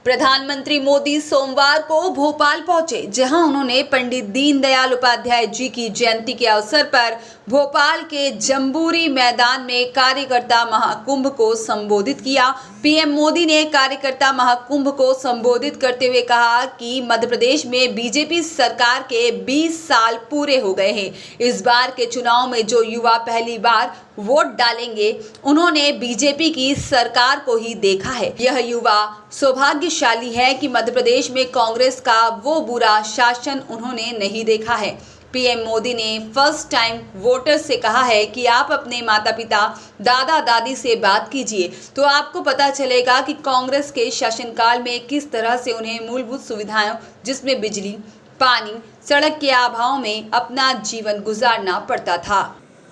प्रधानमंत्री मोदी सोमवार को भोपाल पहुंचे, जहां उन्होंने पंडित दीनदयाल उपाध्याय जी की जयंती के अवसर पर भोपाल के जंबूरी मैदान में कार्यकर्ता महाकुंभ को संबोधित किया। पीएम मोदी ने कार्यकर्ता महाकुंभ को संबोधित करते हुए कहा कि मध्य प्रदेश में बीजेपी सरकार के 20 साल पूरे हो गए हैं। इस बार के चुनाव में जो युवा पहली बार वोट डालेंगे, उन्होंने बीजेपी की सरकार को ही देखा है। यह युवा सौभाग्यशाली है कि मध्य प्रदेश में कांग्रेस का वो बुरा शासन उन्होंने नहीं देखा है। पीएम मोदी ने फर्स्ट टाइम वोटर से कहा है कि आप अपने माता पिता, दादा दादी से बात कीजिए, तो आपको पता चलेगा कि कांग्रेस के शासनकाल में किस तरह से उन्हें मूलभूत सुविधाएं, जिसमें बिजली, पानी, सड़क के अभाव में अपना जीवन गुजारना पड़ता था।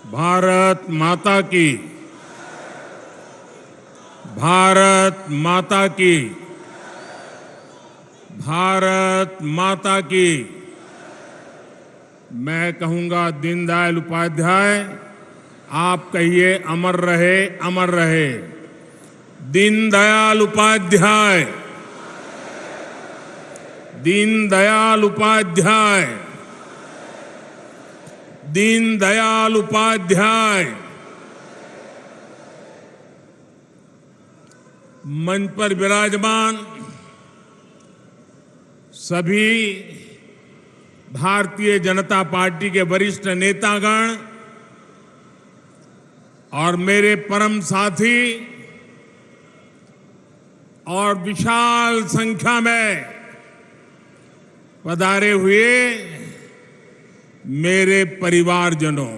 भारत माता की, भारत माता की, भारत माता की। मैं कहूंगा दीनदयाल उपाध्याय, आप कहिए अमर रहे, अमर रहे। दीनदयाल उपाध्याय, दीनदयाल उपाध्याय, दीनदयाल उपाध्याय। मंच पर विराजमान सभी भारतीय जनता पार्टी के वरिष्ठ नेतागण और मेरे परम साथी और विशाल संख्या में पधारे हुए मेरे परिवारजनों,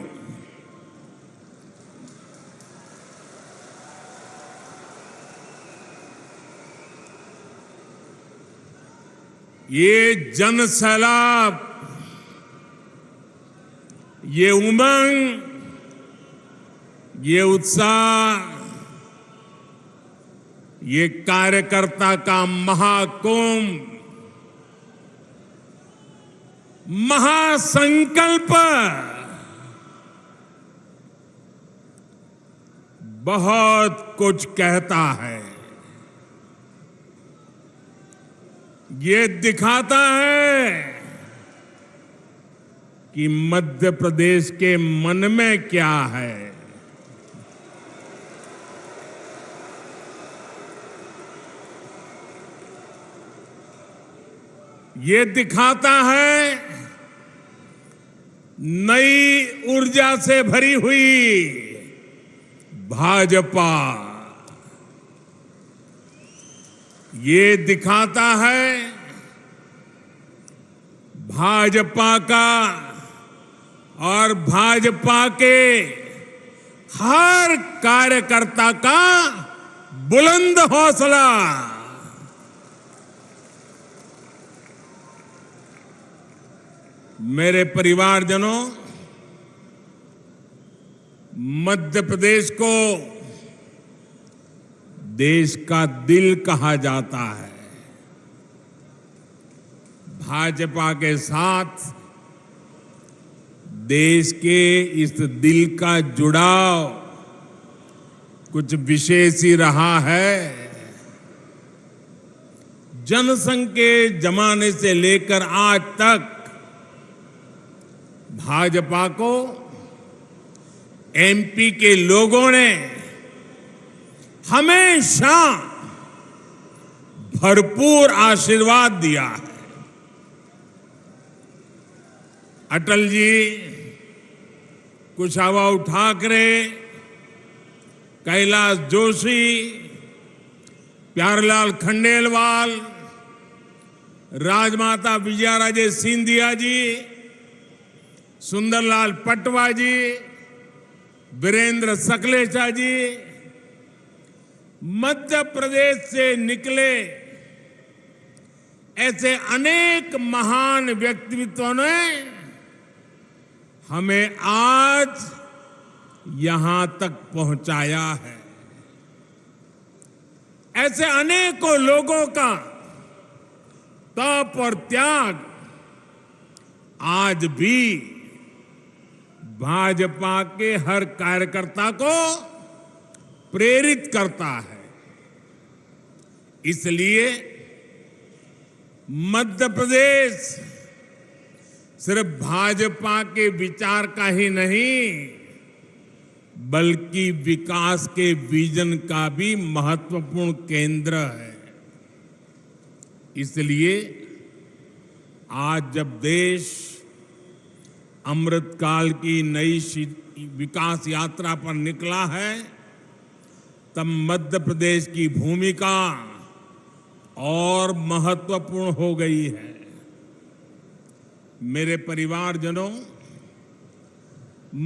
ये जन सैलाब, ये उमंग, ये उत्साह, ये कार्यकर्ता का महाकुंभ, महासंकल्प बहुत कुछ कहता है। ये दिखाता है कि मध्य प्रदेश के मन में क्या है। ये दिखाता है नई ऊर्जा से भरी हुई भाजपा। ये दिखाता है भाजपा का और भाजपा के हर कार्यकर्ता का बुलंद हौसला। मेरे परिवारजनों, मध्य प्रदेश को देश का दिल कहा जाता है। भाजपा के साथ देश के इस दिल का जुड़ाव कुछ विशेष ही रहा है। जनसंघ के जमाने से लेकर आज तक भाजपा को एमपी के लोगों ने हमेशा भरपूर आशीर्वाद दिया है। अटल जी, कुशाभाऊ ठाकरे, कैलाश जोशी, प्यारेलाल खंडेलवाल, राजमाता विजयाराजे सिंधिया जी, सुंदरलाल पटवा जी, वीरेंद्र सकलेचा जी, मध्य प्रदेश से निकले ऐसे अनेक महान व्यक्तित्वों ने हमें आज यहां तक पहुंचाया है। ऐसे अनेकों लोगों का तप और त्याग आज भी भाजपा के हर कार्यकर्ता को प्रेरित करता है। इसलिए मध्य प्रदेश सिर्फ भाजपा के विचार का ही नहीं, बल्कि विकास के विजन का भी महत्वपूर्ण केंद्र है। इसलिए आज जब देश अमृतकाल की नई विकास यात्रा पर निकला है, तब मध्य प्रदेश की भूमिका और महत्वपूर्ण हो गई है। मेरे परिवारजनों,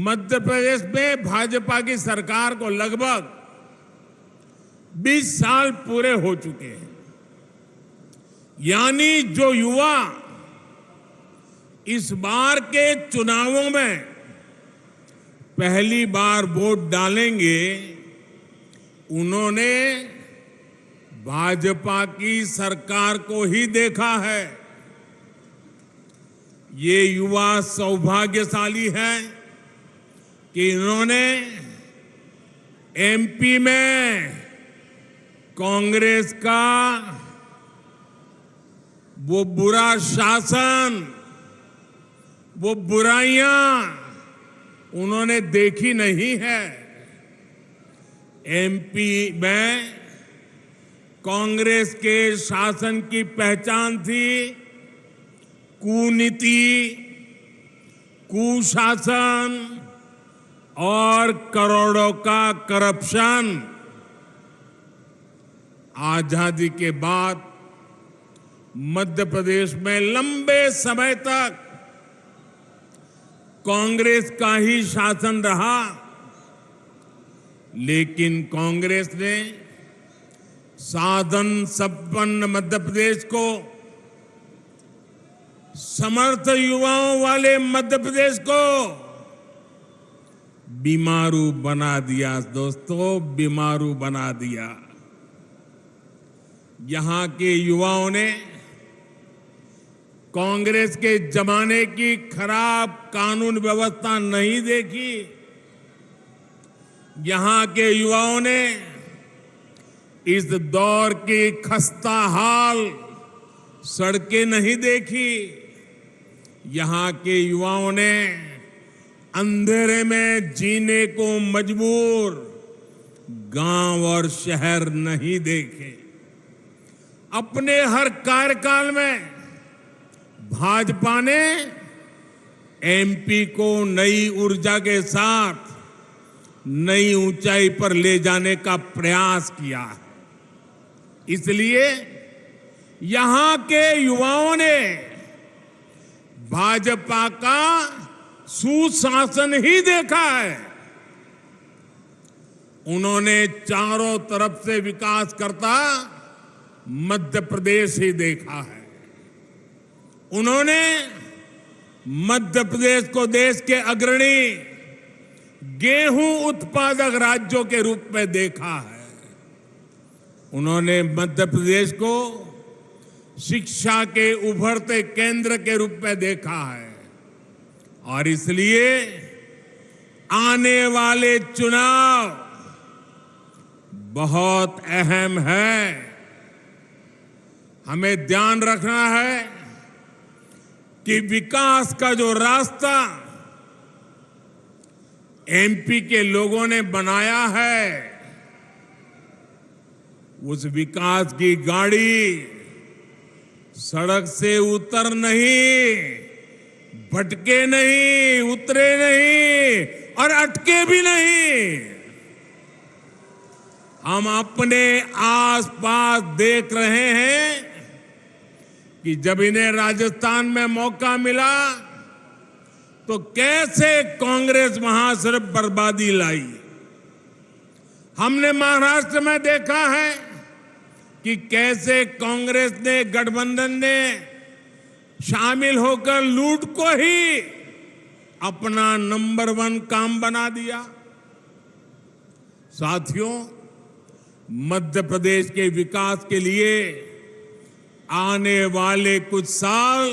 मध्य प्रदेश में भाजपा की सरकार को लगभग 20 साल पूरे हो चुके हैं। यानी जो युवा इस बार के चुनावों में पहली बार वोट डालेंगे, उन्होंने भाजपा की सरकार को ही देखा है। ये युवा सौभाग्यशाली हैं कि इन्होंने एमपी में कांग्रेस का वो बुरा शासन, वो बुराइयां उन्होंने देखी नहीं है। एमपी में कांग्रेस के शासन की पहचान थी कुनीति, कुशासन और करोड़ों का करप्शन। आजादी के बाद मध्य प्रदेश में लंबे समय तक कांग्रेस का ही शासन रहा, लेकिन कांग्रेस ने साधन संपन्न मध्य प्रदेश को, समर्थ युवाओं वाले मध्य प्रदेश को बीमारू बना दिया। दोस्तों, बीमारू बना दिया। यहां के युवाओं ने कांग्रेस के जमाने की खराब कानून व्यवस्था नहीं देखी। यहां के युवाओं ने इस दौर की खस्ता हाल सड़कें नहीं देखी। यहां के युवाओं ने अंधेरे में जीने को मजबूर गांव और शहर नहीं देखे। अपने हर कार्यकाल में भाजपा ने एमपी को नई ऊर्जा के साथ नई ऊंचाई पर ले जाने का प्रयास किया है। इसलिए यहां के युवाओं ने भाजपा का सुशासन ही देखा है। उन्होंने चारों तरफ से विकास करता मध्य प्रदेश ही देखा है। उन्होंने मध्य प्रदेश को देश के अग्रणी गेहूं उत्पादक राज्यों के रूप में देखा है। उन्होंने मध्य प्रदेश को शिक्षा के उभरते केंद्र के रूप में देखा है। और इसलिए आने वाले चुनाव बहुत अहम है। हमें ध्यान रखना है कि विकास का जो रास्ता एमपी के लोगों ने बनाया है, उस विकास की गाड़ी सड़क से उतर नहीं, भटके नहीं, उतरे नहीं और अटके भी नहीं। हम अपने आसपास देख रहे हैं कि जब इन्हें राजस्थान में मौका मिला तो कैसे कांग्रेस वहां सिर्फ बर्बादी लाई। हमने महाराष्ट्र में देखा है कि कैसे कांग्रेस ने, गठबंधन ने शामिल होकर लूट को ही अपना नंबर 1 काम बना दिया। साथियों, मध्य प्रदेश के विकास के लिए आने वाले कुछ साल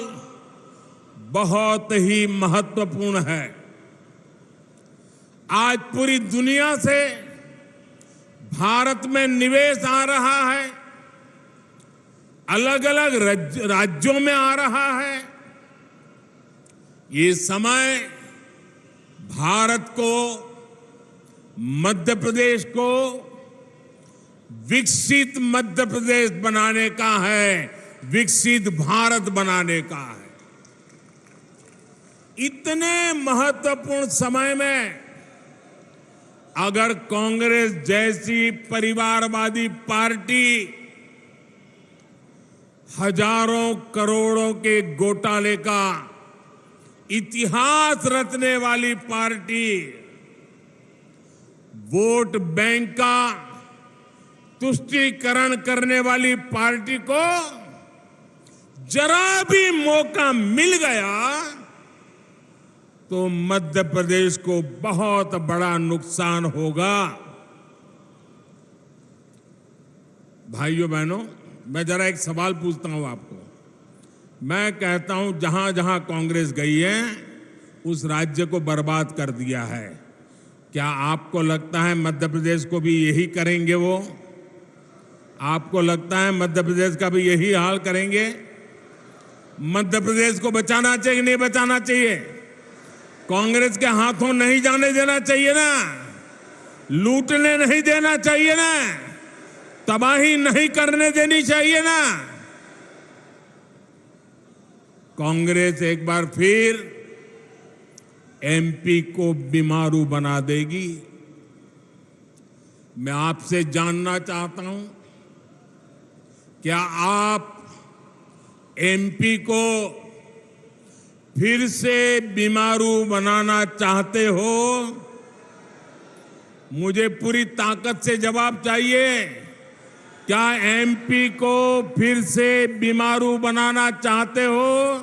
बहुत ही महत्वपूर्ण है। आज पूरी दुनिया से भारत में निवेश आ रहा है। अलग अलग राज्यों में आ रहा है। ये समय भारत को, मध्य प्रदेश को विकसित मध्य प्रदेश बनाने का है, विकसित भारत बनाने का है। इतने महत्वपूर्ण समय में अगर कांग्रेस जैसी परिवारवादी पार्टी हजारों करोड़ों के घोटाले का इतिहास रचने वाली पार्टी, वोट बैंक का तुष्टीकरण करने वाली पार्टी को जरा भी मौका मिल गया तो मध्य प्रदेश को बहुत बड़ा नुकसान होगा। भाइयों बहनों, मैं जरा एक सवाल पूछता हूं आपको। मैं कहता हूं जहां जहां कांग्रेस गई है उस राज्य को बर्बाद कर दिया है। क्या आपको लगता है मध्य प्रदेश को भी यही करेंगे वो? आपको लगता है मध्य प्रदेश का भी यही हाल करेंगे? मध्य प्रदेश को बचाना चाहिए, नहीं बचाना चाहिए? कांग्रेस के हाथों नहीं जाने देना चाहिए ना, लूटने नहीं देना चाहिए ना, तबाही नहीं करने देनी चाहिए ना। कांग्रेस एक बार फिर एमपी को बीमारू बना देगी। मैं आपसे जानना चाहता हूं, क्या आप एमपी को फिर से बीमारू बनाना चाहते हो? मुझे पूरी ताकत से जवाब चाहिए। क्या एमपी को फिर से बीमारू बनाना चाहते हो?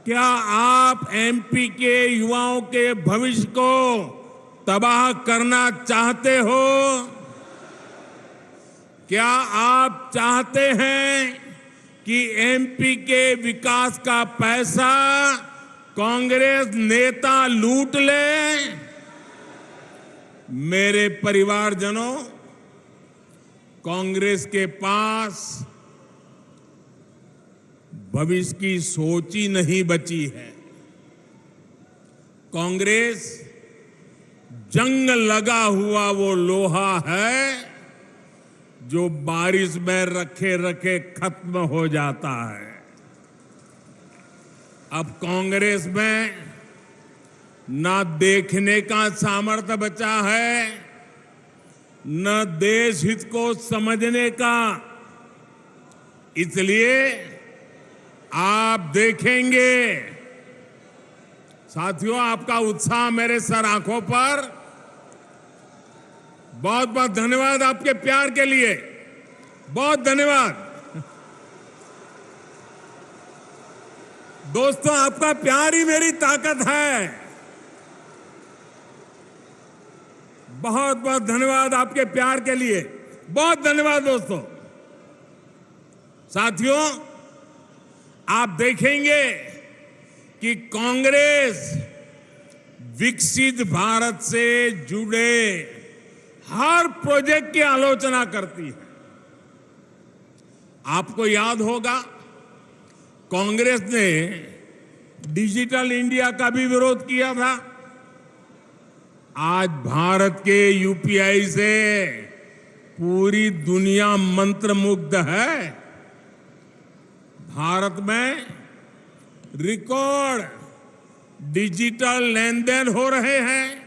क्या आप एमपी के युवाओं के भविष्य को तबाह करना चाहते हो? क्या आप चाहते हैं कि एमपी के विकास का पैसा कांग्रेस नेता लूट ले? मेरे परिवारजनों, कांग्रेस के पास भविष्य की सोच ही नहीं बची है। कांग्रेस जंग लगा हुआ वो लोहा है जो बारिश में रखे रखे खत्म हो जाता है। अब कांग्रेस में ना देखने का सामर्थ्य बचा है, न देश हित को समझने का। इसलिए आप देखेंगे साथियों, आपका उत्साह मेरे सर आंखों पर। बहुत बहुत धन्यवाद आपके प्यार के लिए, बहुत धन्यवाद। दोस्तों, आपका प्यार ही मेरी ताकत है। बहुत बहुत धन्यवाद आपके प्यार के लिए, बहुत धन्यवाद दोस्तों। साथियों, आप देखेंगे कि कांग्रेस विकसित भारत से जुड़े हर प्रोजेक्ट की आलोचना करती है। आपको याद होगा, कांग्रेस ने डिजिटल इंडिया का भी विरोध किया था। आज भारत के यूपीआई से पूरी दुनिया मंत्रमुग्ध है। भारत में रिकॉर्ड डिजिटल लेन देन हो रहे हैं,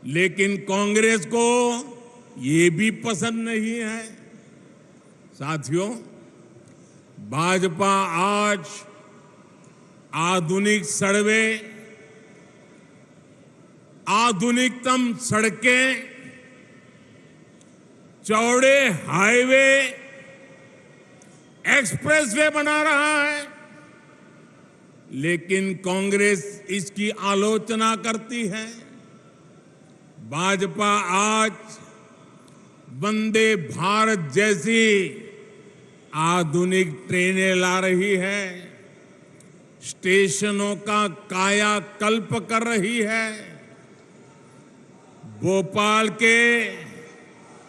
लेकिन कांग्रेस को ये भी पसंद नहीं है। साथियों, भाजपा आज आधुनिक सड़कें, आधुनिकतम सड़कें, चौड़े हाईवे, एक्सप्रेसवे बना रहा है, लेकिन कांग्रेस इसकी आलोचना करती है। भाजपा आज वंदे भारत जैसी आधुनिक ट्रेनें ला रही है, स्टेशनों का कायाकल्प कर रही है। भोपाल के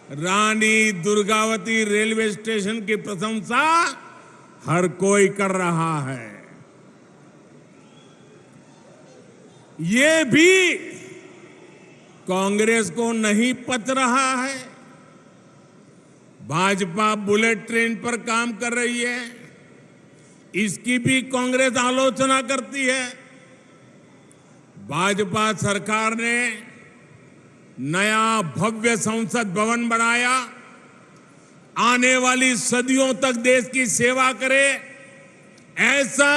रानी दुर्गावती रेलवे स्टेशन की प्रशंसा हर कोई कर रहा है। ये भी कांग्रेस को नहीं पच रहा है। भाजपा बुलेट ट्रेन पर काम कर रही है, इसकी भी कांग्रेस आलोचना करती है। भाजपा सरकार ने नया भव्य संसद भवन बनाया, आने वाली सदियों तक देश की सेवा करे, ऐसा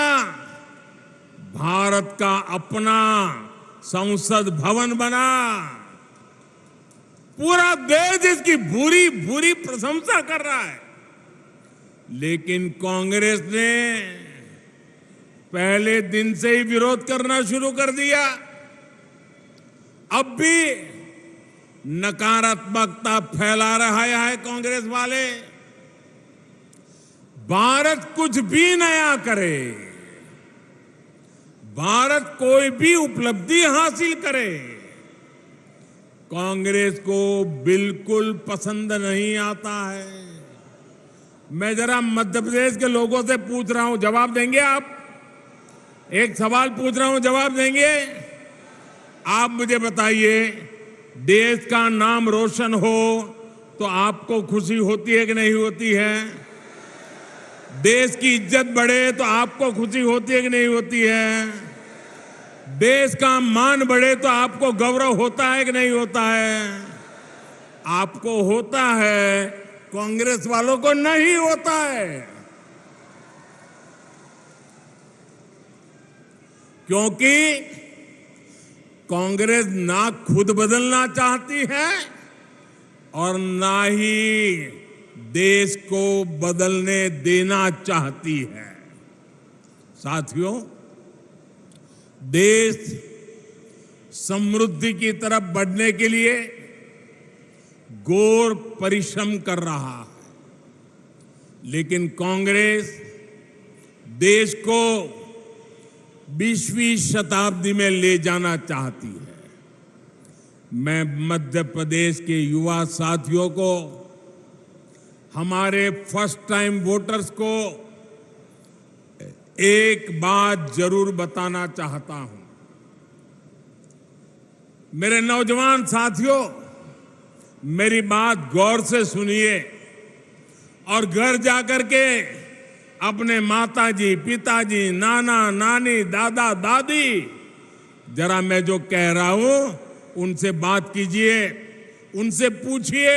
भारत का अपना संसद भवन बना। पूरा देश इसकी भूरी भूरी प्रशंसा कर रहा है। लेकिन कांग्रेस ने पहले दिन से ही विरोध करना शुरू कर दिया। अब भी नकारात्मकता फैला रहा है कांग्रेस वाले। भारत कुछ भी नया करे, भारत कोई भी उपलब्धि हासिल करे, कांग्रेस को बिल्कुल पसंद नहीं आता है। मैं जरा मध्य प्रदेश के लोगों से पूछ रहा हूं, जवाब देंगे आप? एक सवाल पूछ रहा हूं, जवाब देंगे? आप मुझे बताइए, देश का नाम रोशन हो तो आपको खुशी होती है कि नहीं होती है? देश की इज्जत बढ़े तो आपको खुशी होती है कि नहीं होती है? देश का मान बढ़े तो आपको गौरव होता है कि नहीं होता है? आपको होता है, कांग्रेस वालों को नहीं होता है। क्योंकि कांग्रेस ना खुद बदलना चाहती है और ना ही देश को बदलने देना चाहती है। साथियों, देश समृद्धि की तरफ बढ़ने के लिए घोर परिश्रम कर रहा है, लेकिन कांग्रेस देश को 20वीं शताब्दी में ले जाना चाहती है। मैं मध्य प्रदेश के युवा साथियों को, हमारे फर्स्ट टाइम वोटर्स को एक बात जरूर बताना चाहता हूं। मेरे नौजवान साथियों, मेरी बात गौर से सुनिए और घर जाकर के अपने माताजी, पिताजी, नाना, नानी, दादा, दादी, जरा मैं जो कह रहा हूं उनसे बात कीजिए, उनसे पूछिए।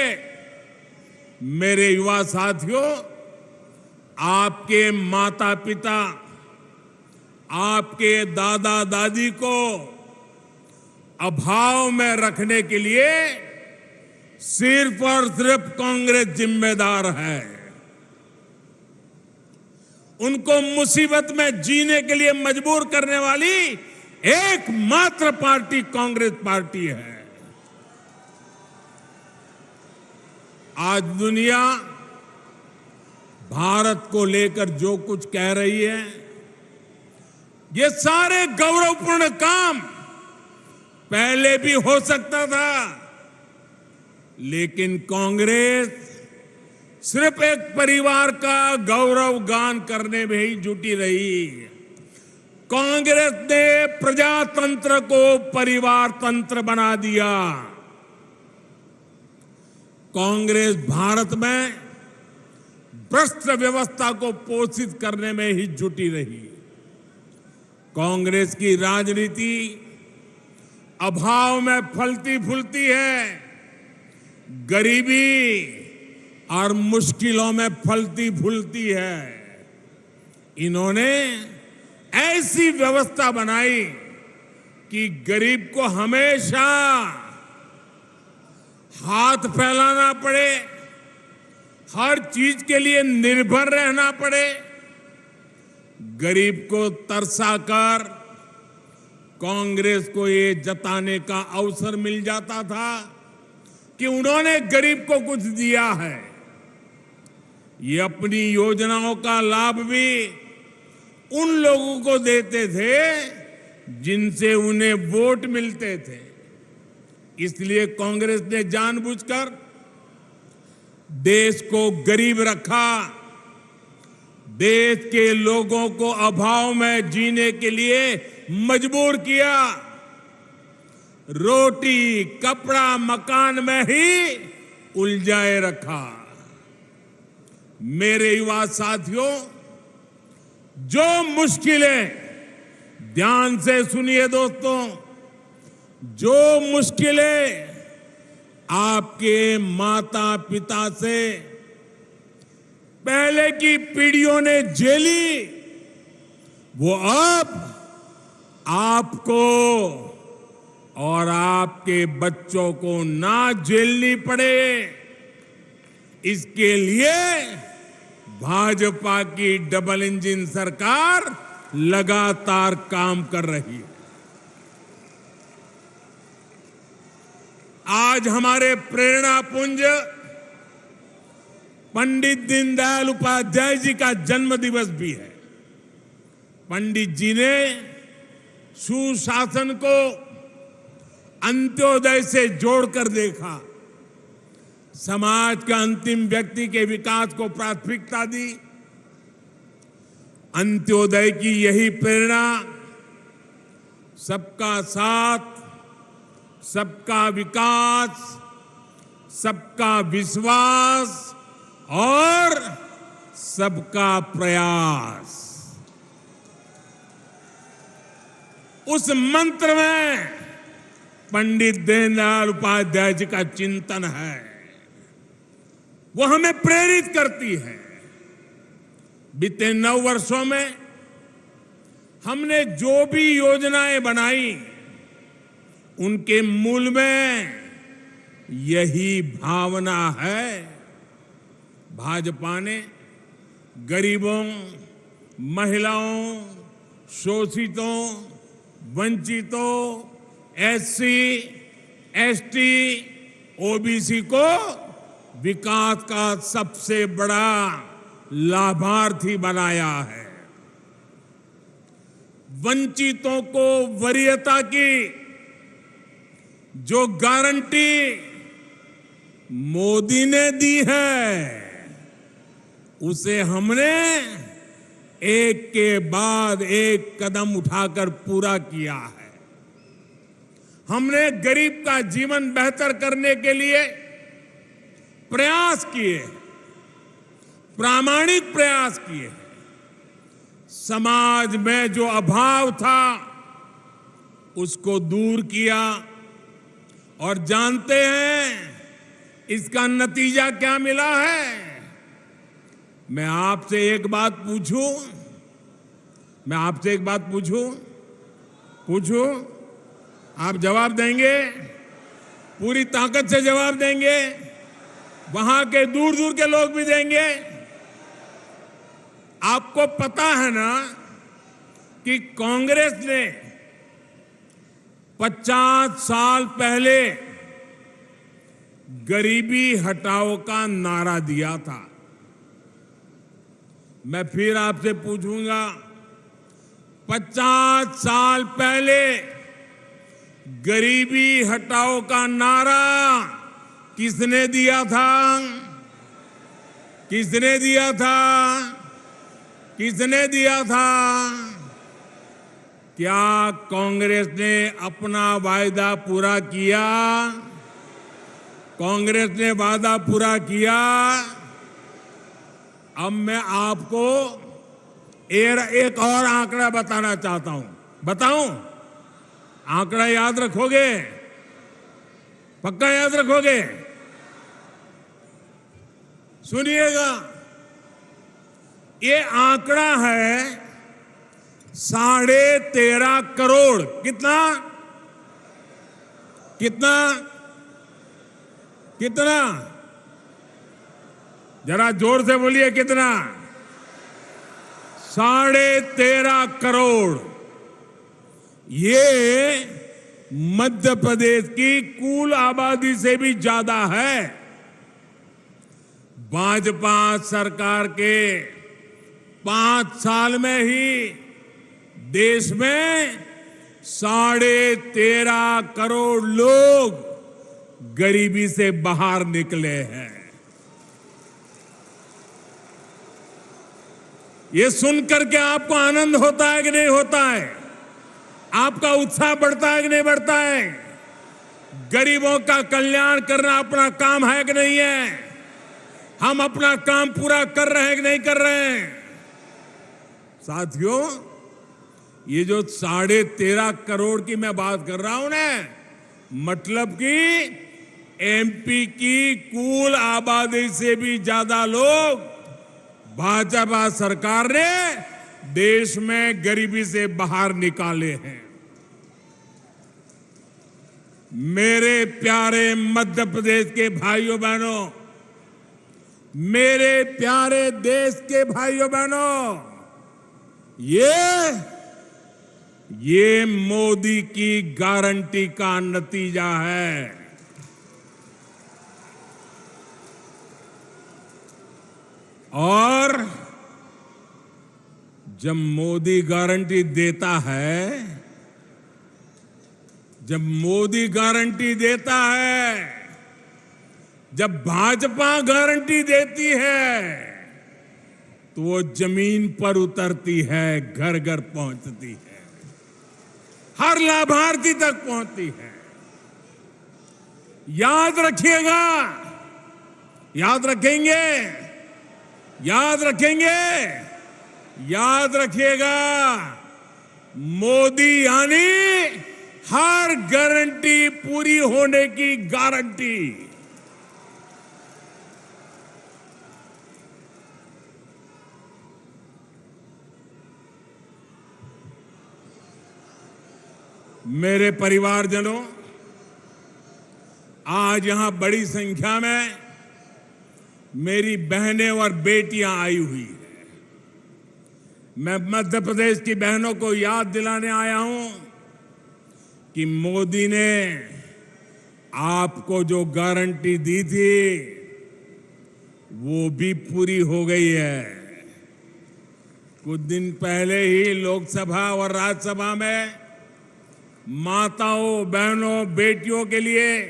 मेरे युवा साथियों, आपके माता पिता, आपके दादा दादी को अभाव में रखने के लिए सिर्फ और सिर्फ कांग्रेस जिम्मेदार है। उनको मुसीबत में जीने के लिए मजबूर करने वाली एकमात्र पार्टी कांग्रेस पार्टी है। आज दुनिया भारत को लेकर जो कुछ कह रही है, ये सारे गौरवपूर्ण काम पहले भी हो सकता था, लेकिन कांग्रेस सिर्फ एक परिवार का गौरव गान करने में ही जुटी रही। कांग्रेस ने प्रजातंत्र को परिवार तंत्र बना दिया। कांग्रेस भारत में भ्रष्ट व्यवस्था को पोषित करने में ही जुटी रही। कांग्रेस की राजनीति अभाव में फलती फूलती है, गरीबी और मुश्किलों में फलती फूलती है। इन्होंने ऐसी व्यवस्था बनाई कि गरीब को हमेशा हाथ फैलाना पड़े, हर चीज के लिए निर्भर रहना पड़े। गरीब को तरसाकर कांग्रेस को ये जताने का अवसर मिल जाता था कि उन्होंने गरीब को कुछ दिया है। ये अपनी योजनाओं का लाभ भी उन लोगों को देते थे जिनसे उन्हें वोट मिलते थे। इसलिए कांग्रेस ने जानबूझकर देश को गरीब रखा, देश के लोगों को अभाव में जीने के लिए मजबूर किया, रोटी कपड़ा मकान में ही उलझाए रखा। मेरे युवा साथियों, जो मुश्किलें, ध्यान से सुनिए दोस्तों, जो मुश्किलें आपके माता पिता से पहले की पीढ़ियों ने झेली, वो अब आपको और आपके बच्चों को ना झेलनी पड़े, इसके लिए भाजपा की डबल इंजन सरकार लगातार काम कर रही है। आज हमारे प्रेरणा पुंज पंडित दीनदयाल उपाध्याय जी का जन्म दिवस भी है। पंडित जी ने सुशासन को अंत्योदय से जोड़कर देखा, समाज के अंतिम व्यक्ति के विकास को प्राथमिकता दी। अंत्योदय की यही प्रेरणा सबका साथ, सबका विकास, सबका विश्वास और सबका प्रयास, उस मंत्र में पंडित दीनदयाल उपाध्याय जी का चिंतन है। वो हमें प्रेरित करती है। बीते 9 वर्षों में हमने जो भी योजनाएं बनाई, उनके मूल में यही भावना है। भाजपा ने गरीबों, महिलाओं, शोषितों, वंचितों, एससी, एसटी, ओबीसी को विकास का सबसे बड़ा लाभार्थी बनाया है। वंचितों को वरीयता की जो गारंटी मोदी ने दी है, उसे हमने एक के बाद एक कदम उठाकर पूरा किया है। हमने गरीब का जीवन बेहतर करने के लिए प्रयास किए, प्रामाणिक प्रयास किए। समाज में जो अभाव था, उसको दूर किया। और जानते हैं इसका नतीजा क्या मिला है? मैं आपसे एक बात पूछूं, पूछूं, आप जवाब देंगे? पूरी ताकत से जवाब देंगे? वहां के दूर दूर के लोग भी देंगे? आपको पता है ना कि कांग्रेस ने 50 साल पहले गरीबी हटाओ का नारा दिया था। मैं फिर आपसे पूछूंगा, 50 साल पहले गरीबी हटाओ का नारा किसने दिया था? किसने दिया था? किसने दिया था? क्या कांग्रेस ने अपना वायदा पूरा किया? कांग्रेस ने वादा पूरा किया? अब मैं आपको एक और आंकड़ा बताना चाहता हूं। बताऊं? आंकड़ा याद रखोगे? पक्का याद रखोगे? सुनिएगा, ये आंकड़ा है 13.5 करोड़। कितना? कितना? कितना? जरा जोर से बोलिए, कितना? 13.5 करोड़। ये मध्य प्रदेश की कुल आबादी से भी ज्यादा है। भाजपा सरकार के 5 साल में ही देश में 13.5 करोड़ लोग गरीबी से बाहर निकले हैं। ये सुनकर के आपको आनंद होता है कि नहीं होता है? आपका उत्साह बढ़ता है कि नहीं बढ़ता है? गरीबों का कल्याण करना अपना काम है कि नहीं है? हम अपना काम पूरा कर रहे हैं कि नहीं कर रहे हैं? साथियों, ये जो 13.5 करोड़ की मैं बात कर रहा हूं ना, मतलब कि एमपी की कुल आबादी से भी ज्यादा लोग भाजपा सरकार ने देश में गरीबी से बाहर निकाले हैं। मेरे प्यारे मध्य प्रदेश के भाइयों बहनों, मेरे प्यारे देश के भाइयों बहनों, ये मोदी की गारंटी का नतीजा है। और जब मोदी गारंटी देता है, जब मोदी गारंटी देता है, जब भाजपा गारंटी देती है, तो वो जमीन पर उतरती है, घर घर पहुंचती है, हर लाभार्थी तक पहुंचती है। याद रखिएगा, याद रखेंगे, याद रखेंगे, याद रखिएगा, मोदी यानी हर गारंटी पूरी होने की गारंटी। मेरे परिवारजनों, आज यहां बड़ी संख्या में मेरी बहनें और बेटियां आई हुई हैं। मैं मध्य प्रदेश की बहनों को याद दिलाने आया हूं कि मोदी ने आपको जो गारंटी दी थी वो भी पूरी हो गई है। कुछ दिन पहले ही लोकसभा और राज्यसभा में माताओं, बहनों, बेटियों के लिए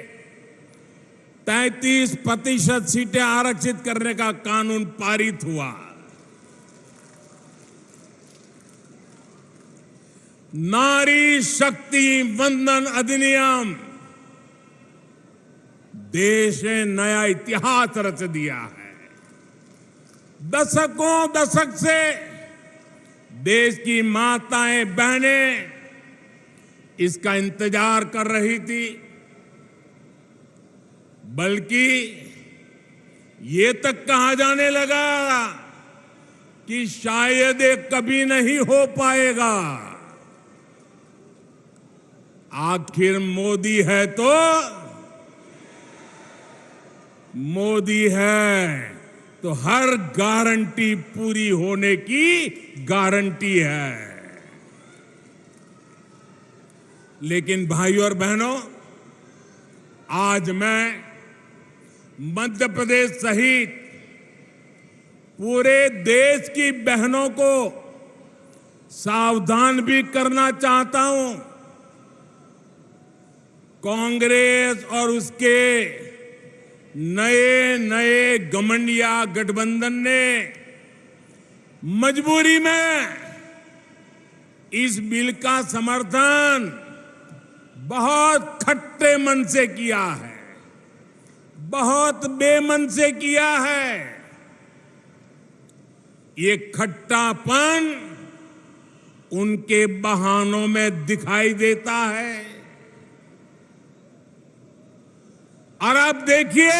33% सीटें आरक्षित करने का कानून पारित हुआ। नारी शक्ति वंदन अधिनियम देश ने नया इतिहास रच दिया है। दशक से देश की माताएं, बहनें इसका इंतजार कर रही थी, बल्कि ये तक कहा जाने लगा कि शायद ये कभी नहीं हो पाएगा। आखिर मोदी है तो मोदी है तो हर गारंटी पूरी होने की गारंटी है। लेकिन भाइयों और बहनों, आज मैं मध्य प्रदेश सहित पूरे देश की बहनों को सावधान भी करना चाहता हूं। कांग्रेस और उसके नए नए घमंडिया गठबंधन ने मजबूरी में इस बिल का समर्थन बहुत खट्टे मन से किया है, बहुत बेमन से किया है। ये खट्टापन उनके बहानों में दिखाई देता है। और आप देखिए,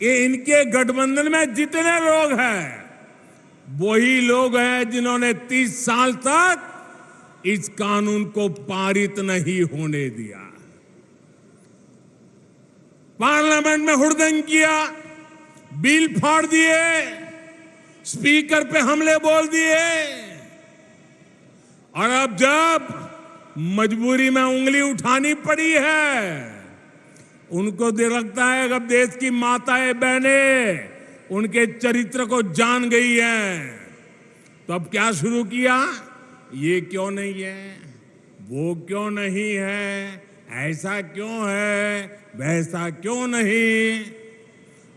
ये इनके गठबंधन में जितने लोग हैं, वही लोग हैं जिन्होंने 30 साल तक इस कानून को पारित नहीं होने दिया। पार्लियामेंट में हुड़दंग किया, बिल फाड़ दिए, स्पीकर पे हमले बोल दिए, और अब जब मजबूरी में उंगली उठानी पड़ी है, उनको लगता है कि अब देश की माताएं, बहनें उनके चरित्र को जान गई हैं, तो अब क्या शुरू किया? ये क्यों नहीं है, वो क्यों नहीं है, ऐसा क्यों है, वैसा क्यों नहीं।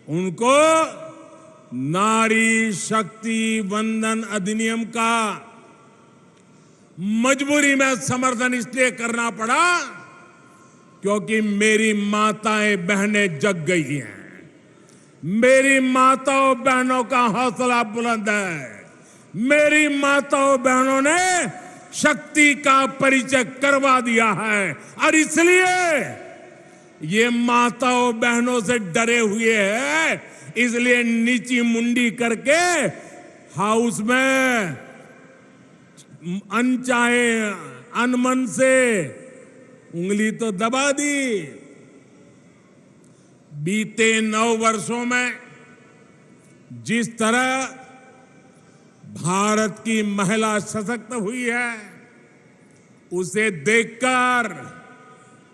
उनको नारी शक्ति वंदन अधिनियम का मजबूरी में समर्थन इसलिए करना पड़ा क्योंकि मेरी माताएं बहनें जग गई हैं। मेरी माताओं बहनों का हौसला बुलंद है। मेरी माताओं बहनों ने शक्ति का परिचय करवा दिया है और इसलिए ये माताओं बहनों से डरे हुए हैं, इसलिए नीची मुंडी करके हाउस में अनचाहे अनमन से उंगली तो दबा दी। बीते 9 वर्षों में जिस तरह भारत की महिला सशक्त हुई है, उसे देखकर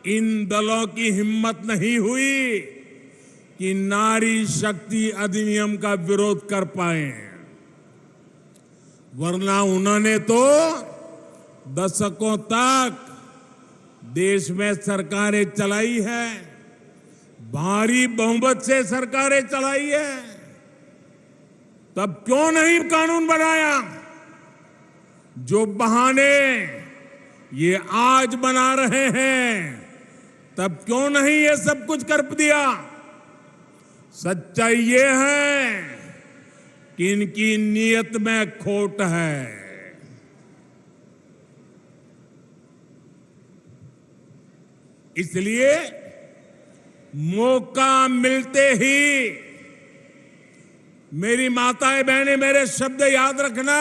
इन दलों की हिम्मत नहीं हुई कि नारी शक्ति अधिनियम का विरोध कर पाए, वरना उन्होंने तो दशकों तक देश में सरकारें चलाई है, भारी बहुमत से सरकारें चलाई है। तब क्यों नहीं कानून बनाया? जो बहाने ये आज बना रहे हैं, तब क्यों नहीं ये सब कुछ कर दिया? सच्चाई ये है कि इनकी नीयत में खोट है। इसलिए मौका मिलते ही, मेरी माताएं बहनें मेरे शब्द याद रखना,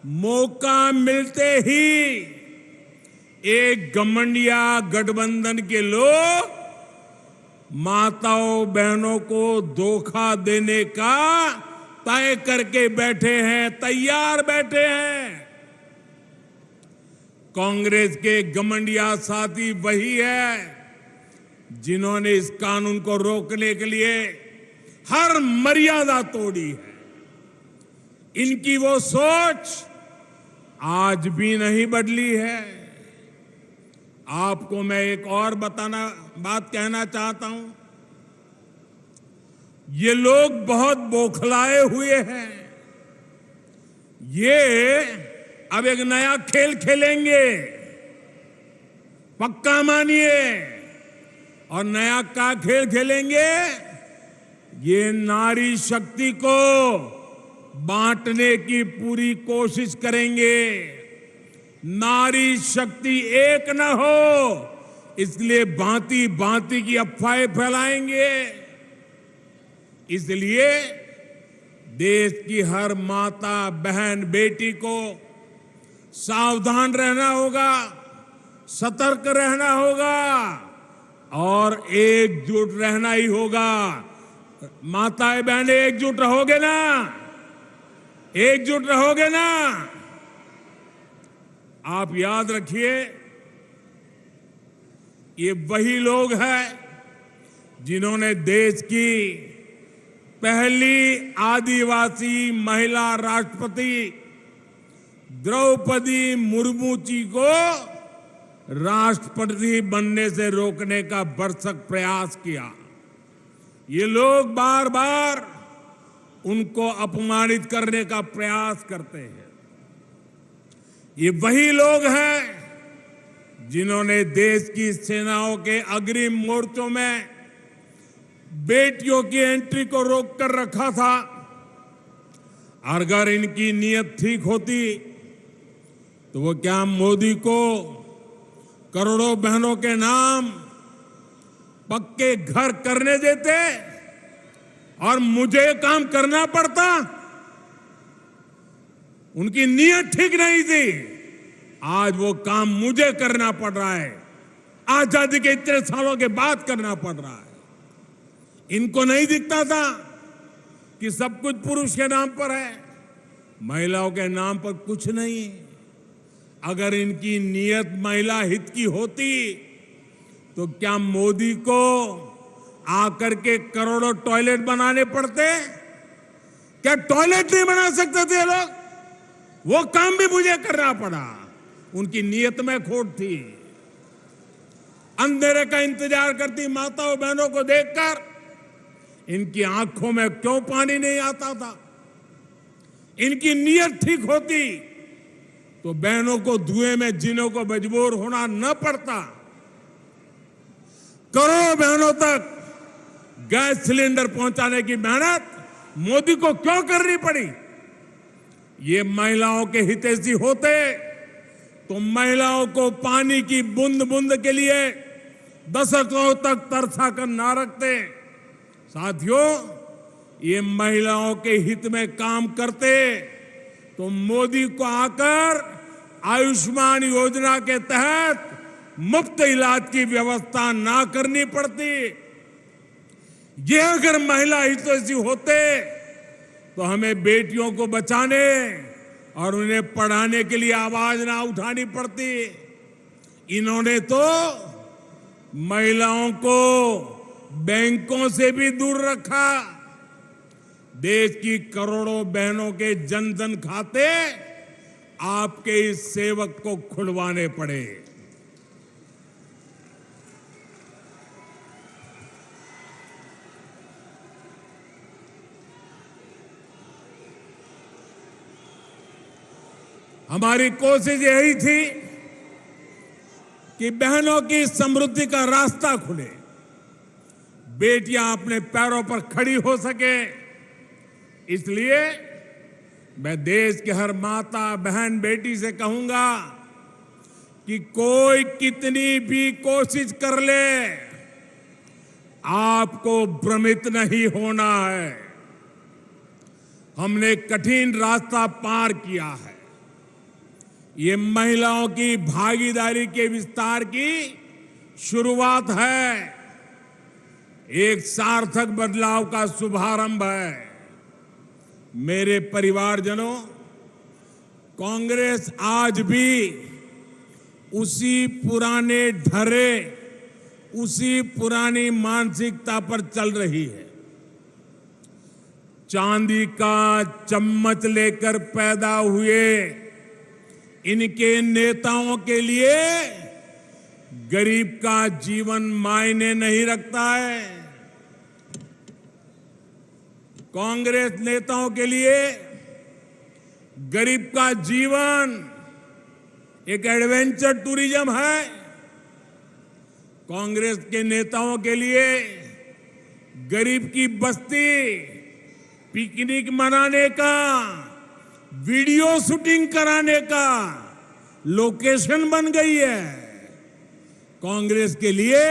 मौका मिलते ही एक घमंडिया गठबंधन के लोग माताओं बहनों को धोखा देने का तय करके बैठे हैं, तैयार बैठे हैं। कांग्रेस के घमंडिया साथी वही है जिन्होंने इस कानून को रोकने के लिए हर मर्यादा तोड़ी है। इनकी वो सोच आज भी नहीं बदली है। आपको मैं एक और बात कहना चाहता हूं। ये लोग बहुत बौखलाए हुए हैं। ये अब एक नया खेल खेलेंगे, पक्का मानिए। और नया क्या खेल खेलेंगे? ये नारी शक्ति को बांटने की पूरी कोशिश करेंगे। नारी शक्ति एक न हो, इसलिए भांति भांति की अफवाहें फैलाएंगे। इसलिए देश की हर माता बहन बेटी को सावधान रहना होगा, सतर्क रहना होगा और एकजुट रहना ही होगा। माताएं बहनें एकजुट रहोगे ना? एकजुट रहोगे ना? आप याद रखिए, ये वही लोग हैं जिन्होंने देश की पहली आदिवासी महिला राष्ट्रपति द्रौपदी मुर्मू जी को राष्ट्रपति बनने से रोकने का भरसक प्रयास किया। ये लोग बार बार उनको अपमानित करने का प्रयास करते हैं। ये वही लोग हैं जिन्होंने देश की सेनाओं के अग्रिम मोर्चों में बेटियों की एंट्री को रोक कर रखा था। अगर इनकी नीयत ठीक होती तो वो क्या मोदी को करोड़ों बहनों के नाम पक्के घर करने देते और मुझे काम करना पड़ता? उनकी नीयत ठीक नहीं थी। आज वो काम मुझे करना पड़ रहा है, आजादी के इतने सालों के बाद करना पड़ रहा है। इनको नहीं दिखता था कि सब कुछ पुरुष के नाम पर है, महिलाओं के नाम पर कुछ नहीं। अगर इनकी नीयत महिला हित की होती तो क्या मोदी को आकर के करोड़ों टॉयलेट बनाने पड़ते? क्या टॉयलेट नहीं बना सकते थे लोग? वो काम भी मुझे करना पड़ा। उनकी नीयत में खोट थी। अंधेरे का इंतजार करती माताओं बहनों को देखकर इनकी आंखों में क्यों पानी नहीं आता था? इनकी नीयत ठीक होती तो बहनों को धुएं में जीने को मजबूर होना न पड़ता। करोड़ों बहनों तक गैस सिलेंडर पहुंचाने की मेहनत मोदी को क्यों करनी पड़ी? ये महिलाओं के हितैषी होते तो महिलाओं को पानी की बूंद बूंद के लिए दशकों तक तरसा कर ना रखते। साथियों, ये महिलाओं के हित में काम करते तो मोदी को आकर आयुष्मान योजना के तहत मुफ्त इलाज की व्यवस्था ना करनी पड़ती। ये अगर महिला हितैषी होते तो हमें बेटियों को बचाने और उन्हें पढ़ाने के लिए आवाज ना उठानी पड़ती। इन्होंने तो महिलाओं को बैंकों से भी दूर रखा। देश की करोड़ों बहनों के जन धन खाते आपके इस सेवक को खुलवाने पड़े। हमारी कोशिश यही थी कि बहनों की समृद्धि का रास्ता खुले, बेटियां अपने पैरों पर खड़ी हो सके। इसलिए मैं देश के हर माता बहन बेटी से कहूंगा कि कोई कितनी भी कोशिश कर ले, आपको भ्रमित नहीं होना है। हमने कठिन रास्ता पार किया है। ये महिलाओं की भागीदारी के विस्तार की शुरुआत है, एक सार्थक बदलाव का शुभारंभ है। मेरे परिवारजनों, कांग्रेस आज भी उसी पुराने ढर्रे, उसी पुरानी मानसिकता पर चल रही है। चांदी का चम्मच लेकर पैदा हुए इनके नेताओं के लिए गरीब का जीवन मायने नहीं रखता है। कांग्रेस नेताओं के लिए गरीब का जीवन एक एडवेंचर टूरिज्म है। कांग्रेस के नेताओं के लिए गरीब की बस्ती पिकनिक मनाने का, वीडियो शूटिंग कराने का लोकेशन बन गई है। कांग्रेस के लिए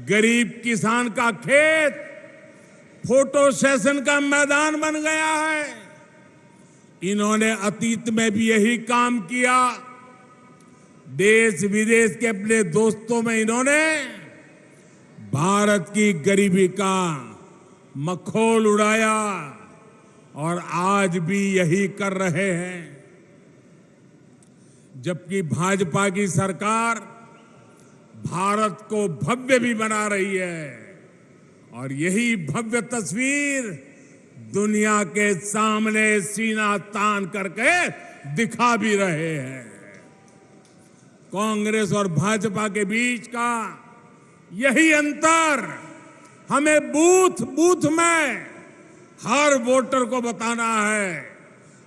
गरीब किसान का खेत फोटो सेशन का मैदान बन गया है। इन्होंने अतीत में भी यही काम किया। देश विदेश के अपने दोस्तों में इन्होंने भारत की गरीबी का मखौल उड़ाया और आज भी यही कर रहे हैं। जबकि भाजपा की सरकार भारत को भव्य भी बना रही है और यही भव्य तस्वीर दुनिया के सामने सीना तान करके दिखा भी रहे हैं। कांग्रेस और भाजपा के बीच का यही अंतर हमें बूथ बूथ में हर वोटर को बताना है,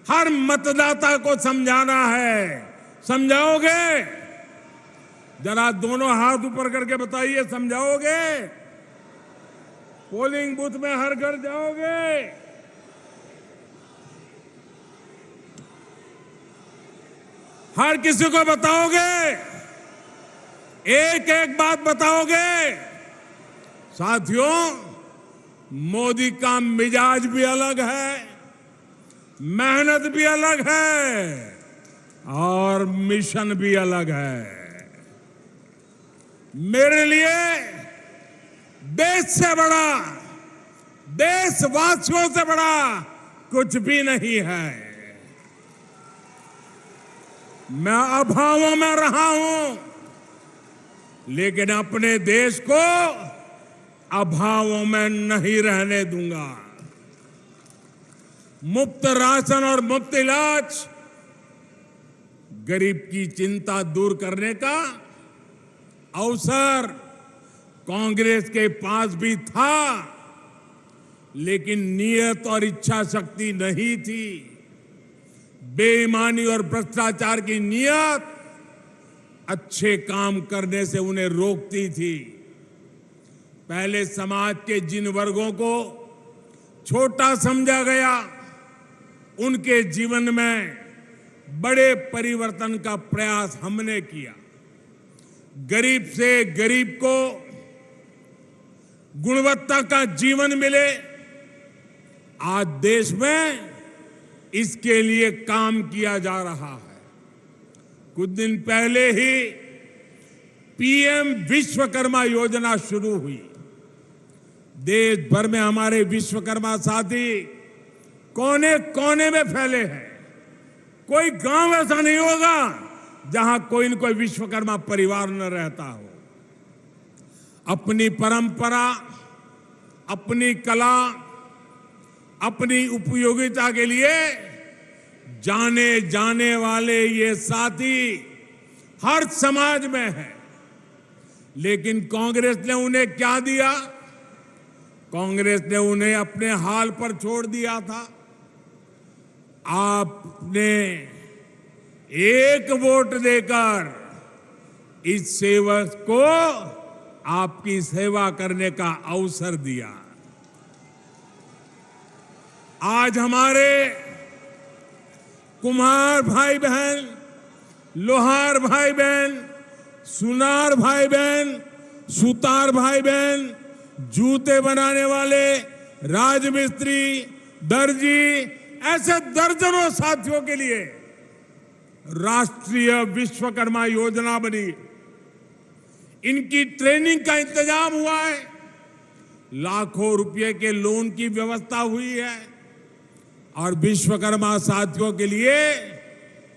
हर मतदाता को समझाना है। समझाओगे? जरा दोनों हाथ ऊपर करके बताइए, समझाओगे? पोलिंग बूथ में हर घर जाओगे? हर किसी को बताओगे? एक एक बात बताओगे? साथियों, मोदी का मिजाज भी अलग है, मेहनत भी अलग है और मिशन भी अलग है। मेरे लिए देश से बड़ा, देशवासियों से बड़ा कुछ भी नहीं है। मैं अभावों में रहा हूं, लेकिन अपने देश को अभावों में नहीं रहने दूंगा। मुफ्त राशन और मुफ्त इलाज गरीब की चिंता दूर करने का अवसर कांग्रेस के पास भी था लेकिन नियत और इच्छा शक्ति नहीं थी। बेईमानी और भ्रष्टाचार की नियत अच्छे काम करने से उन्हें रोकती थी। पहले समाज के जिन वर्गों को छोटा समझा गया, उनके जीवन में बड़े परिवर्तन का प्रयास हमने किया। गरीब से गरीब को गुणवत्ता का जीवन मिले, आज देश में इसके लिए काम किया जा रहा है। कुछ दिन पहले ही पीएम विश्वकर्मा योजना शुरू हुई। देश भर में हमारे विश्वकर्मा साथी कोने कोने में फैले हैं। कोई गांव ऐसा नहीं होगा जहां कोई न कोई विश्वकर्मा परिवार न रहता हो। अपनी परंपरा, अपनी कला, अपनी उपयोगिता के लिए जाने जाने वाले ये साथी हर समाज में है। लेकिन कांग्रेस ने उन्हें क्या दिया? कांग्रेस ने उन्हें अपने हाल पर छोड़ दिया था। आपने एक वोट देकर इस सेवक को आपकी सेवा करने का अवसर दिया। आज हमारे कुम्हार भाई बहन, लोहार भाई बहन, सुनार भाई बहन, सुतार भाई बहन, जूते बनाने वाले, राजमिस्त्री, दर्जी, ऐसे दर्जनों साथियों के लिए राष्ट्रीय विश्वकर्मा योजना बनी। इनकी ट्रेनिंग का इंतजाम हुआ है। लाखों रुपए के लोन की व्यवस्था हुई है और विश्वकर्मा साथियों के लिए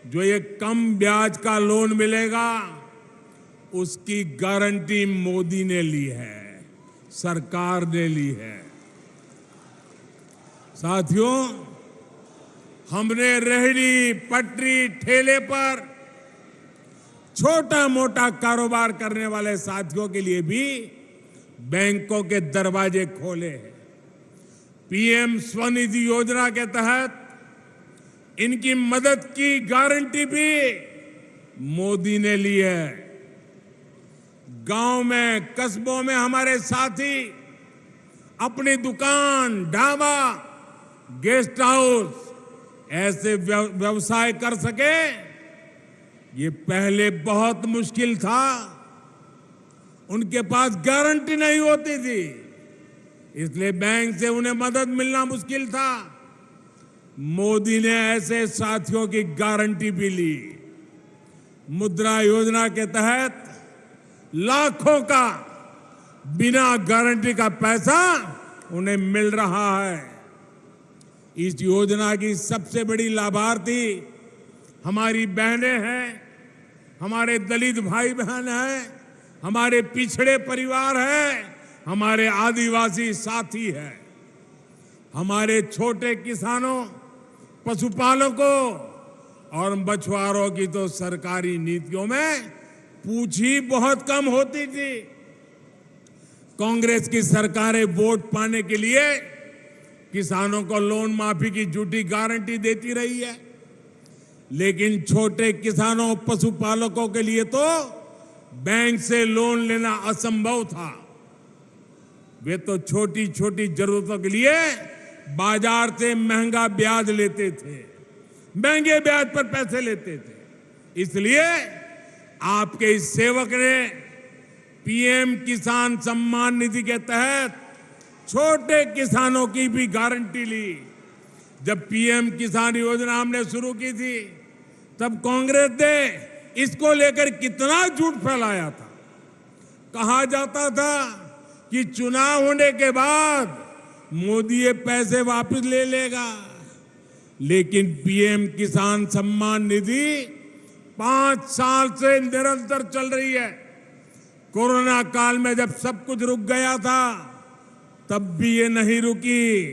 जो ये कम ब्याज का लोन मिलेगा, उसकी गारंटी मोदी ने ली है, सरकार ने ली है। साथियों, हमने रेहड़ी, पटरी, ठेले पर छोटा मोटा कारोबार करने वाले साथियों के लिए भी बैंकों के दरवाजे खोले हैं। पीएम स्वनिधि योजना के तहत इनकी मदद की गारंटी भी मोदी ने ली है। गांव में, कस्बों में हमारे साथी अपनी दुकान, ढाबा, गेस्ट हाउस ऐसे व्यवसाय कर सके, ये पहले बहुत मुश्किल था। उनके पास गारंटी नहीं होती थी, इसलिए बैंक से उन्हें मदद मिलना मुश्किल था। मोदी ने ऐसे साथियों की गारंटी भी ली। मुद्रा योजना के तहत लाखों का बिना गारंटी का पैसा उन्हें मिल रहा है। इस योजना की सबसे बड़ी लाभार्थी हमारी बहनें हैं, हमारे दलित भाई बहन हैं, हमारे पिछड़े परिवार हैं, हमारे आदिवासी साथी हैं। हमारे छोटे किसानों, पशुपालकों और मछुआरों की तो सरकारी नीतियों में पूछ ही बहुत कम होती थी। कांग्रेस की सरकारें वोट पाने के लिए किसानों को लोन माफी की झूठी गारंटी देती रही है, लेकिन छोटे किसानों, पशुपालकों के लिए तो बैंक से लोन लेना असंभव था। वे तो छोटी छोटी जरूरतों के लिए बाजार से महंगा ब्याज लेते थे, महंगे ब्याज पर पैसे लेते थे। इसलिए आपके इस सेवक ने पीएम किसान सम्मान निधि के तहत छोटे किसानों की भी गारंटी ली। जब पीएम किसान योजना हमने शुरू की थी, तब कांग्रेस ने इसको लेकर कितना झूठ फैलाया था। कहा जाता था कि चुनाव होने के बाद मोदी ये पैसे वापस ले लेगा, लेकिन पीएम किसान सम्मान निधि 5 साल से निरंतर चल रही है। कोरोना काल में जब सब कुछ रुक गया था, तब भी ये नहीं रुकी,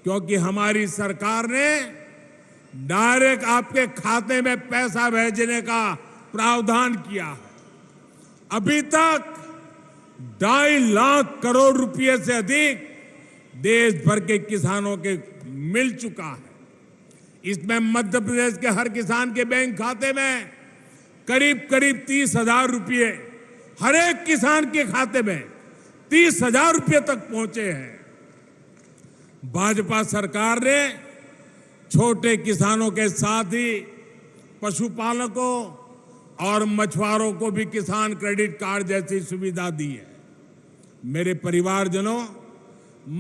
क्योंकि हमारी सरकार ने डायरेक्ट आपके खाते में पैसा भेजने का प्रावधान किया है। अभी तक 2.5 लाख करोड़ रुपए से अधिक देश भर के किसानों के मिल चुका है। इसमें मध्य प्रदेश के हर किसान के बैंक खाते में करीब करीब 30,000 रुपये, हर एक किसान के खाते में 30,000 रुपये तक पहुंचे हैं। भाजपा सरकार ने छोटे किसानों के साथ ही पशुपालकों और मछुआरों को भी किसान क्रेडिट कार्ड जैसी सुविधा दी है। मेरे परिवारजनों,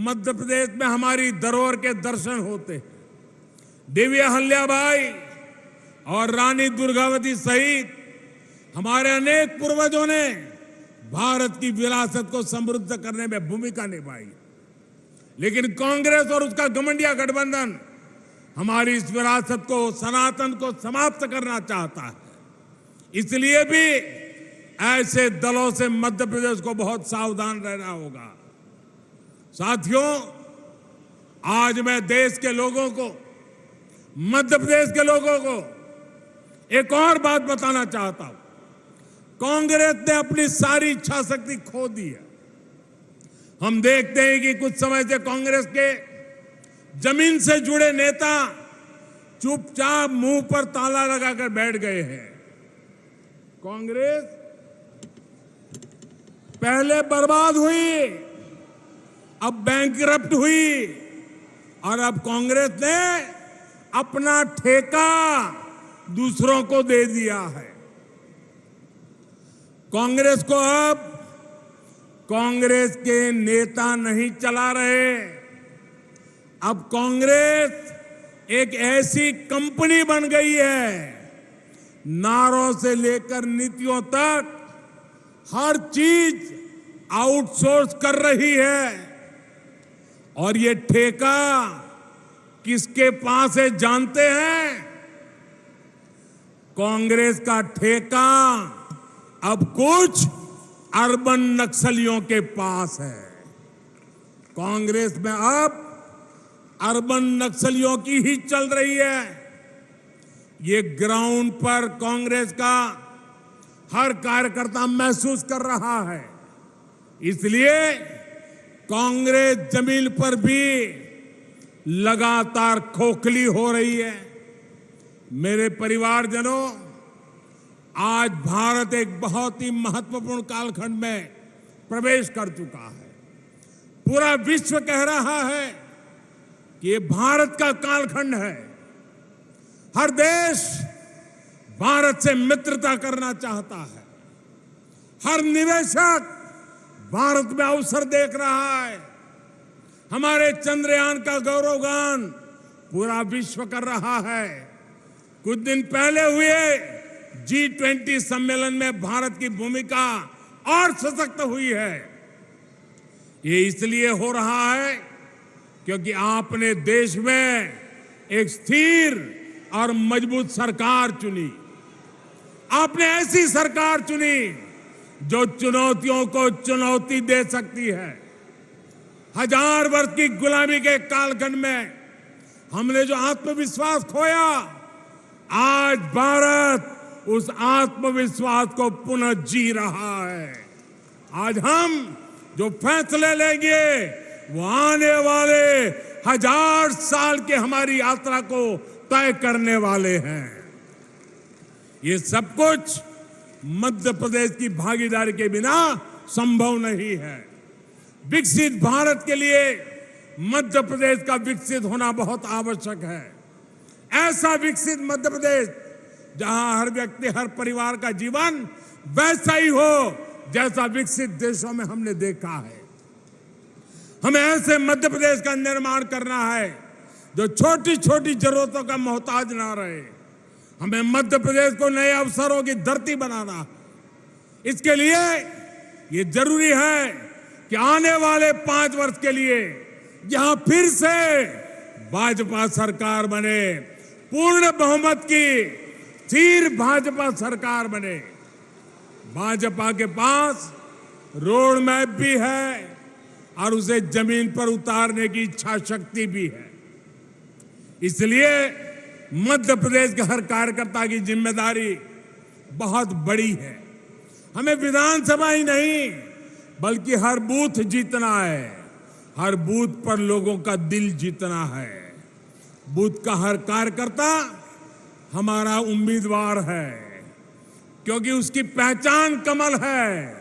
मध्य प्रदेश में हमारी धरोहर के दर्शन होते हैं। देवी अहल्याबाई और रानी दुर्गावती सहित हमारे अनेक पूर्वजों ने भारत की विरासत को समृद्ध करने में भूमिका निभाई, लेकिन कांग्रेस और उसका घमंडिया गठबंधन हमारी इस विरासत को, सनातन को समाप्त करना चाहता है। इसलिए भी ऐसे दलों से मध्य प्रदेश को बहुत सावधान रहना होगा। साथियों, आज मैं देश के लोगों को, मध्य प्रदेश के लोगों को एक और बात बताना चाहता हूं। कांग्रेस ने अपनी सारी इच्छा शक्ति खो दी है। हम देखते हैं कि कुछ समय से कांग्रेस के जमीन से जुड़े नेता चुपचाप मुंह पर ताला लगाकर बैठ गए हैं। कांग्रेस पहले बर्बाद हुई, अब बैंकरप्ट हुई, और अब कांग्रेस ने अपना ठेका दूसरों को दे दिया है। कांग्रेस को अब कांग्रेस के नेता नहीं चला रहे, अब कांग्रेस एक ऐसी कंपनी बन गई है, नारों से लेकर नीतियों तक हर चीज आउटसोर्स कर रही है। और ये ठेका किसके पास है जानते हैं? कांग्रेस का ठेका अब कुछ अर्बन नक्सलियों के पास है। कांग्रेस में अब अर्बन नक्सलियों की ही चल रही है। ये ग्राउंड पर कांग्रेस का हर कार्यकर्ता महसूस कर रहा है। इसलिए कांग्रेस जमीन पर भी लगातार खोखली हो रही है। मेरे परिवारजनों, आज भारत एक बहुत ही महत्वपूर्ण कालखंड में प्रवेश कर चुका है। पूरा विश्व कह रहा है कि ये भारत का कालखंड है। हर देश भारत से मित्रता करना चाहता है। हर निवेशक भारत में अवसर देख रहा है। हमारे चंद्रयान का गौरवगान पूरा विश्व कर रहा है। कुछ दिन पहले हुए G20 सम्मेलन में भारत की भूमिका और सशक्त हुई है। ये इसलिए हो रहा है क्योंकि आपने देश में एक स्थिर और मजबूत सरकार चुनी। आपने ऐसी सरकार चुनी जो चुनौतियों को चुनौती दे सकती है। 1000 वर्ष की गुलामी के कालखंड में हमने जो आत्मविश्वास खोया, आज भारत उस आत्मविश्वास को पुनः जी रहा है। आज हम जो फैसले लेंगे वो आने वाले 1000 साल के हमारी यात्रा को तय करने वाले हैं। ये सब कुछ मध्य प्रदेश की भागीदारी के बिना संभव नहीं है। विकसित भारत के लिए मध्य प्रदेश का विकसित होना बहुत आवश्यक है। ऐसा विकसित मध्य प्रदेश जहां हर व्यक्ति, हर परिवार का जीवन वैसा ही हो जैसा विकसित देशों में हमने देखा है। हमें ऐसे मध्य प्रदेश का निर्माण करना है जो छोटी छोटी जरूरतों का मोहताज ना रहे। हमें मध्य प्रदेश को नए अवसरों की धरती बनाना है। इसके लिए ये जरूरी है कि आने वाले 5 वर्ष के लिए यहां फिर से भाजपा सरकार बने, पूर्ण बहुमत की स्थिर भाजपा सरकार बने। भाजपा के पास रोड मैप भी है और उसे जमीन पर उतारने की इच्छा शक्ति भी है। इसलिए मध्य प्रदेश के हर कार्यकर्ता की जिम्मेदारी बहुत बड़ी है। हमें विधानसभा ही नहीं बल्कि हर बूथ जीतना है, हर बूथ पर लोगों का दिल जीतना है। बूथ का हर कार्यकर्ता हमारा उम्मीदवार है, क्योंकि उसकी पहचान कमल है,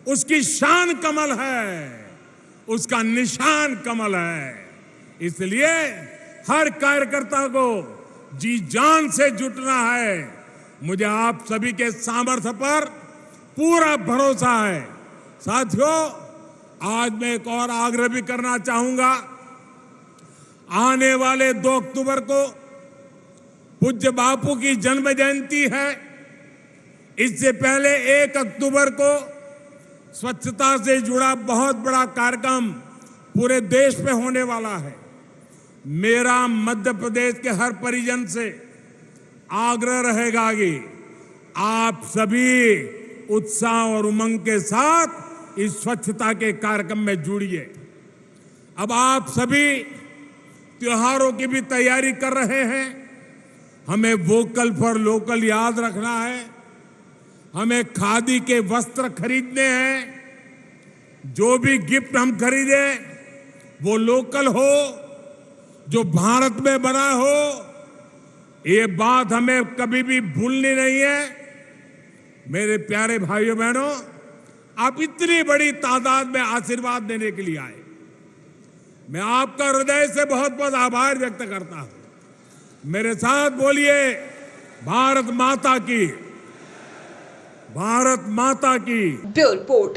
उसकी शान कमल है, उसका निशान कमल है। इसलिए हर कार्यकर्ता को जी जान से जुटना है। मुझे आप सभी के सामर्थ्य पर पूरा भरोसा है। साथियों, आज मैं एक और आग्रह भी करना चाहूंगा। आने वाले 2 अक्टूबर को पूज्य बापू की जन्म जयंती है। इससे पहले 1 अक्टूबर को स्वच्छता से जुड़ा बहुत बड़ा कार्यक्रम पूरे देश में होने वाला है। मेरा मध्य प्रदेश के हर परिजन से आग्रह रहेगा कि आप सभी उत्साह और उमंग के साथ इस स्वच्छता के कार्यक्रम में जुड़िए। अब आप सभी त्योहारों की भी तैयारी कर रहे हैं। हमें वोकल फॉर लोकल याद रखना है। हमें खादी के वस्त्र खरीदने हैं। जो भी गिफ्ट हम खरीदे वो लोकल हो, जो भारत में बना हो। ये बात हमें कभी भी भूलनी नहीं है। मेरे प्यारे भाइयों बहनों, आप इतनी बड़ी तादाद में आशीर्वाद देने के लिए आए। मैं आपका हृदय से बहुत बहुत आभार व्यक्त करता हूं। मेरे साथ बोलिए, भारत माता की, भारत माता की। Bureau report.